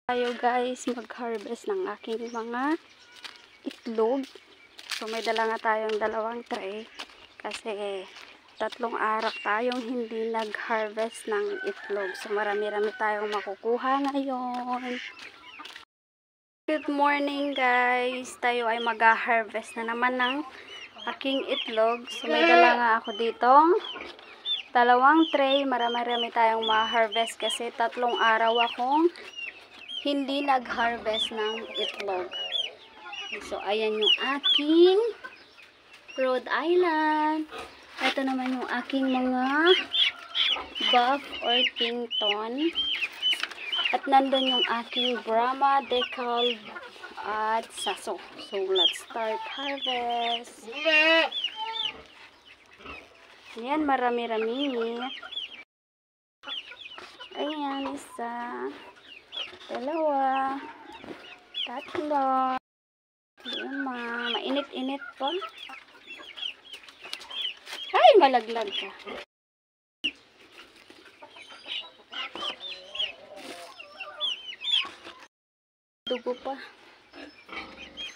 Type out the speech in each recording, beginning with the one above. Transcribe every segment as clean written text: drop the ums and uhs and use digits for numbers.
Tayo guys mag-harvest ng aking mga itlog. So may dala nga tayong dalawang tray kasi 3 araw tayong hindi nag-harvest ng itlog. So marami-rami tayong makukuha ngayon. Good morning guys. Tayo ay mag-harvest na naman ng aking itlog. So may dala nga ako ditong 2 tray. Marami-rami tayong ma-harvest kasi 3 araw akong hindi nag-harvest ng itlog. So, ayan yung aking Rhode Island. Ito naman yung aking mga Buff Orpington. At nandun yung aking Brahma, Decal, at Saso. So, let's start harvest. Ayan, marami-rami. Ayan, isa. 2, 3, 5. Mainit-init pa. Ay, malaglag ka. Dugo pa.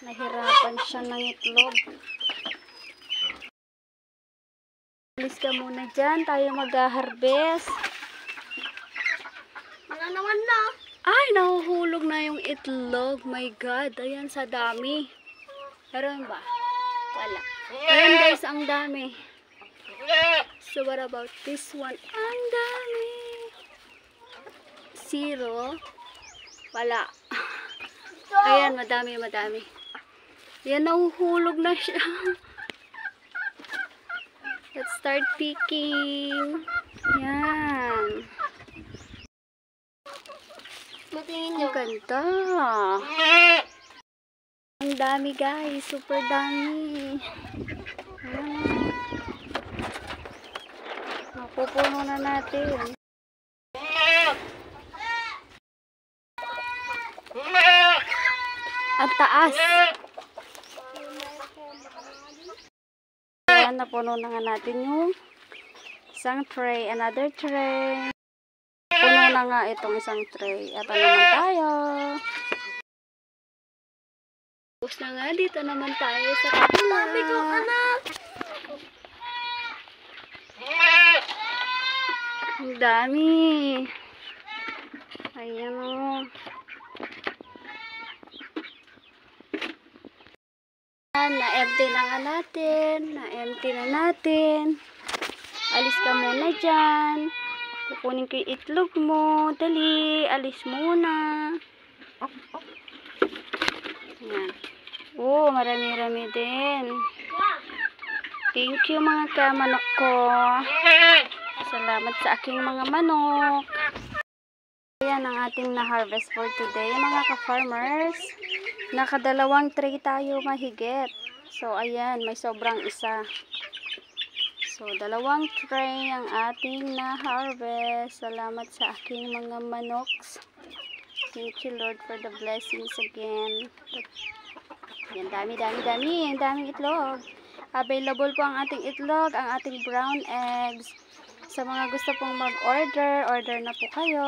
Nahirapan siya ng itlog. Alis ka muna dyan. Tayo mag-harvest. Wala naman na. Ay, nahuhulog na yung itlog. My God. Ayan, sa dami. Meron ba? Wala. Ayan guys, ang dami. So, what about this one? Ang dami. 0. Wala. Ayan, madami. Ayan, nahuhulog na siya. Let's start picking. Ayan. Ang ganda. Ang dami guys. Super dami. Mapupuno na natin. Ang taas. Ayan, napuno na nga natin yung isang tray. Another tray. Puno na nga itong isang tray. Ito naman tayo. Tapos na nga, dito naman tayo sa kapila. Ang dami. Ayan o. Na-empty na nga natin. Na-empty na natin. Alis ka muna dyan. Kukunin ko yung itlog mo. Dali. Alis muna. Ayan. Oh, marami-rami din. Thank you mga kamanok ko. Salamat sa aking mga manok. Ayan ang ating na-harvest for today. Mga ka-farmers, nakadalawang tray tayo mahigit. So, ayan, may sobrang isa. So, 2 tray ang ating na-harvest. Salamat sa aking mga manoks. Thank you, Lord, for the blessings again. Ayan, dami. Ang daming itlog. Available po ang ating itlog, ang ating brown eggs. Sa mga gusto pong mag-order, order na po kayo.